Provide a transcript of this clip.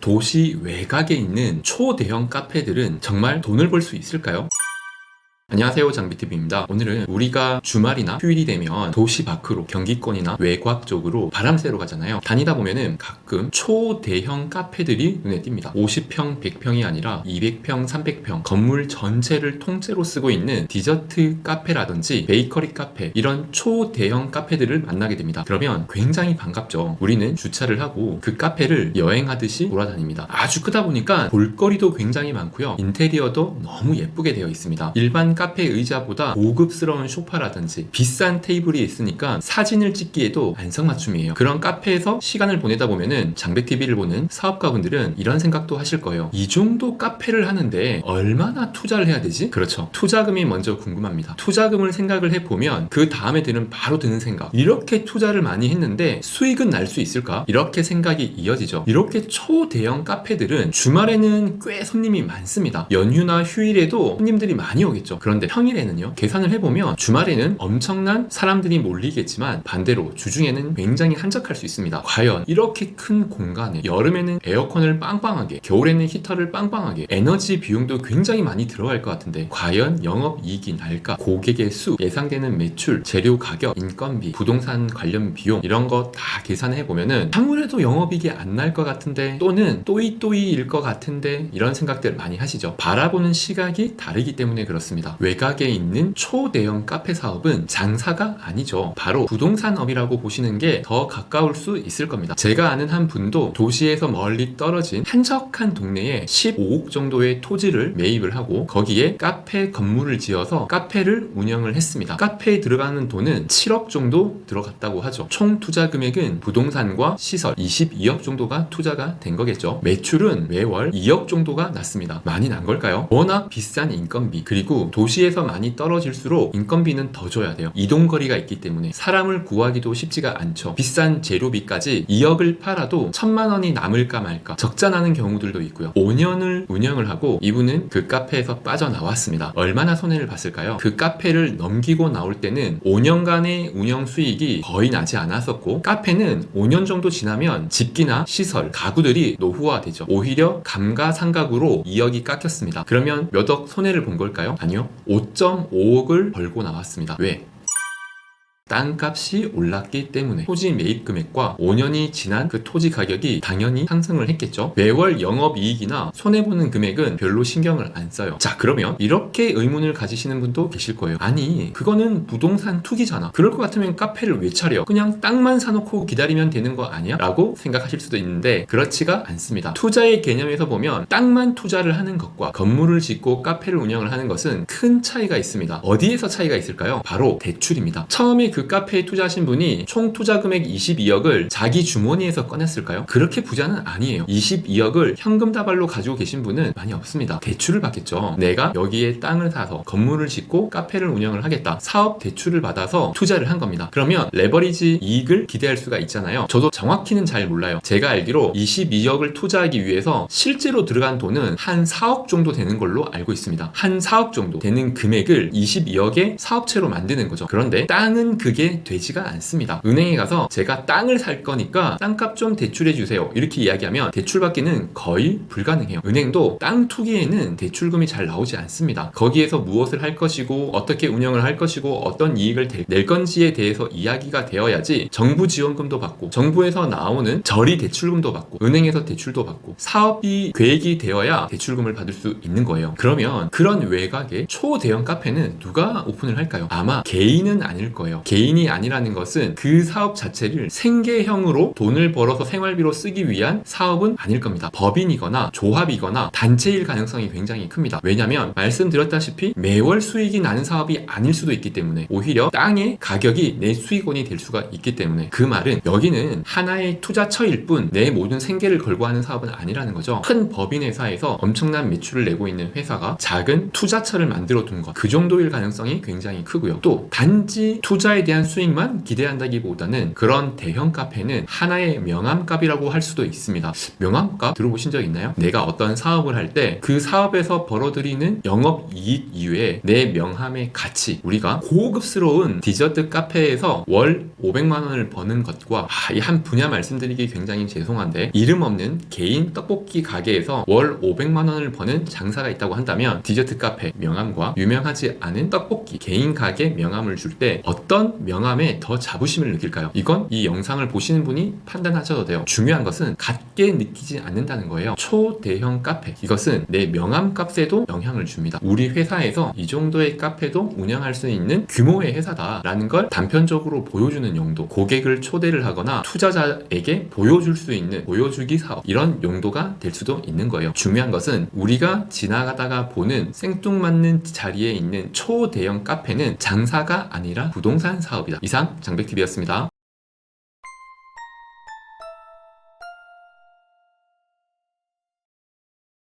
도시 외곽에 있는 초대형 카페들은 정말 돈을 벌 수 있을까요? 안녕하세요, 장비TV입니다. 오늘은 우리가 주말이나 휴일이 되면 도시 밖으로 경기권이나 외곽 쪽으로 바람 쐬러 가잖아요. 다니다 보면은 가끔 초대형 카페들이 눈에 띕니다. 50평, 100평이 아니라 200평, 300평 건물 전체를 통째로 쓰고 있는 디저트 카페라든지 베이커리 카페, 이런 초대형 카페들을 만나게 됩니다. 그러면 굉장히 반갑죠. 우리는 주차를 하고 그 카페를 여행하듯이 돌아다닙니다. 아주 크다 보니까 볼거리도 굉장히 많고요. 인테리어도 너무 예쁘게 되어 있습니다. 일반 카페 의자보다 고급스러운 소파라든지 비싼 테이블이 있으니까 사진을 찍기에도 안성맞춤이에요. 그런 카페에서 시간을 보내다 보면은 장백TV를 보는 사업가분들은 이런 생각도 하실 거예요. 이 정도 카페를 하는데 얼마나 투자를 해야 되지? 그렇죠. 투자금이 먼저 궁금합니다. 투자금을 생각을 해보면 그 다음에 바로 드는 생각, 이렇게 투자를 많이 했는데 수익은 날 수 있을까? 이렇게 생각이 이어지죠. 이렇게 초대형 카페들은 주말에는 꽤 손님이 많습니다. 연휴나 휴일에도 손님들이 많이 오겠죠. 그런데 평일에는요, 계산을 해보면 주말에는 엄청난 사람들이 몰리겠지만 반대로 주중에는 굉장히 한적할 수 있습니다. 과연 이렇게 큰 공간에 여름에는 에어컨을 빵빵하게, 겨울에는 히터를 빵빵하게, 에너지 비용도 굉장히 많이 들어갈 것 같은데 과연 영업이익이 날까? 고객의 수, 예상되는 매출, 재료 가격, 인건비, 부동산 관련 비용, 이런 거 다 계산해 보면은 아무래도 영업이익이 안 날 것 같은데, 또는 또이또이일 것 같은데, 이런 생각들 많이 하시죠. 바라보는 시각이 다르기 때문에 그렇습니다. 외곽에 있는 초대형 카페 사업은 장사가 아니죠. 바로 부동산업이라고 보시는 게 더 가까울 수 있을 겁니다. 제가 아는 한 분도 도시에서 멀리 떨어진 한적한 동네에 15억 정도의 토지를 매입을 하고 거기에 카페 건물을 지어서 카페를 운영을 했습니다. 카페에 들어가는 돈은 7억 정도 들어갔다고 하죠. 총 투자 금액은 부동산과 시설 22억 정도가 투자가 된 거겠죠. 매출은 매월 2억 정도가 났습니다. 많이 난 걸까요? 워낙 비싼 인건비, 그리고 도시에서 많이 떨어질수록 인건비는 더 줘야 돼요. 이동거리가 있기 때문에 사람을 구하기도 쉽지가 않죠. 비싼 재료비까지 2억을 팔아도 1,000만 원이 남을까 말까 적자나는 경우들도 있고요. 5년을 운영을 하고 이분은 그 카페에서 빠져나왔습니다. 얼마나 손해를 봤을까요? 그 카페를 넘기고 나올 때는 5년간의 운영 수익이 거의 나지 않았었고, 카페는 5년 정도 지나면 집기나 시설, 가구들이 노후화되죠. 오히려 감가상각으로 2억이 깎였습니다. 그러면 몇 억 손해를 본 걸까요? 아니요. 5.5억을 벌고 나왔습니다. 왜? 땅값이 올랐기 때문에. 토지 매입 금액과 5년이 지난 그 토지 가격이 당연히 상승을 했겠죠. 매월 영업이익이나 손해보는 금액은 별로 신경을 안 써요. 자, 그러면 이렇게 의문을 가지시는 분도 계실 거예요. 아니, 그거는 부동산 투기잖아. 그럴 것 같으면 카페를 왜 차려? 그냥 땅만 사놓고 기다리면 되는 거 아니야? 라고 생각하실 수도 있는데 그렇지가 않습니다. 투자의 개념에서 보면 땅만 투자를 하는 것과 건물을 짓고 카페를 운영을 하는 것은 큰 차이가 있습니다. 어디에서 차이가 있을까요? 바로 대출입니다. 처음에 그 카페에 투자하신 분이 총 투자 금액 22억을 자기 주머니에서 꺼냈을까요? 그렇게 부자는 아니에요. 22억을 현금 다발로 가지고 계신 분은 많이 없습니다. 대출을 받겠죠. 내가 여기에 땅을 사서 건물을 짓고 카페를 운영을 하겠다. 사업 대출을 받아서 투자를 한 겁니다. 그러면 레버리지 이익을 기대할 수가 있잖아요. 저도 정확히는 잘 몰라요. 제가 알기로 22억을 투자하기 위해서 실제로 들어간 돈은 한 4억 정도 되는 걸로 알고 있습니다. 한 4억 정도 되는 금액을 22억의 사업체로 만드는 거죠. 그런데 땅은 그게 되지가 않습니다. 은행에 가서 제가 땅을 살 거니까 땅값 좀 대출해 주세요, 이렇게 이야기하면 대출받기는 거의 불가능해요. 은행도 땅 투기에는 대출금이 잘 나오지 않습니다. 거기에서 무엇을 할 것이고 어떻게 운영을 할 것이고 어떤 이익을 낼 건지에 대해서 이야기가 되어야지 정부 지원금도 받고 정부에서 나오는 저리 대출금도 받고 은행에서 대출도 받고 사업이 계획이 되어야 대출금을 받을 수 있는 거예요. 그러면 그런 외곽의 초대형 카페는 누가 오픈을 할까요? 아마 개인은 아닐 거예요. 개인이 아니라는 것은 그 사업 자체를 생계형으로 돈을 벌어서 생활비로 쓰기 위한 사업은 아닐 겁니다. 법인이거나 조합이거나 단체일 가능성이 굉장히 큽니다. 왜냐면 말씀드렸다시피 매월 수익이 나는 사업이 아닐 수도 있기 때문에, 오히려 땅의 가격이 내 수익원이 될 수가 있기 때문에, 그 말은 여기는 하나의 투자처일 뿐 내 모든 생계를 걸고 하는 사업은 아니라는 거죠. 큰 법인회사에서 엄청난 매출을 내고 있는 회사가 작은 투자처를 만들어 둔 것, 그 정도일 가능성이 굉장히 크고요. 또 단지 투자에 대한 수익만 기대한다기보다는 그런 대형 카페는 하나의 명함값이라고 할 수도 있습니다. 명함값 들어보신 적 있나요? 내가 어떤 사업을 할 때 그 사업에서 벌어들이는 영업이익 이외에 내 명함의 가치, 우리가 고급스러운 디저트 카페에서 월 500만 원을 버는 것과 이 한 분야 말씀드리기 굉장히 죄송한데 이름 없는 개인 떡볶이 가게에서 월 500만 원을 버는 장사가 있다고 한다면 디저트 카페 명함과 유명하지 않은 떡볶이 개인 가게 명함을 줄 때 어떤 명함에 더 자부심을 느낄까요? 이건 이 영상을 보시는 분이 판단하셔도 돼요. 중요한 것은 같게 느끼지 않는다는 거예요. 초대형 카페, 이것은 내 명함 값에도 영향을 줍니다. 우리 회사에서 이 정도의 카페도 운영할 수 있는 규모의 회사다라는 걸 단편적으로 보여주는 용도, 고객을 초대를 하거나 투자자에게 보여줄 수 있는 보여주기 사업, 이런 용도가 될 수도 있는 거예요. 중요한 것은 우리가 지나가다가 보는 생뚱맞는 자리에 있는 초대형 카페는 장사가 아니라 부동산 사업이다. 이상 장백TV였습니다.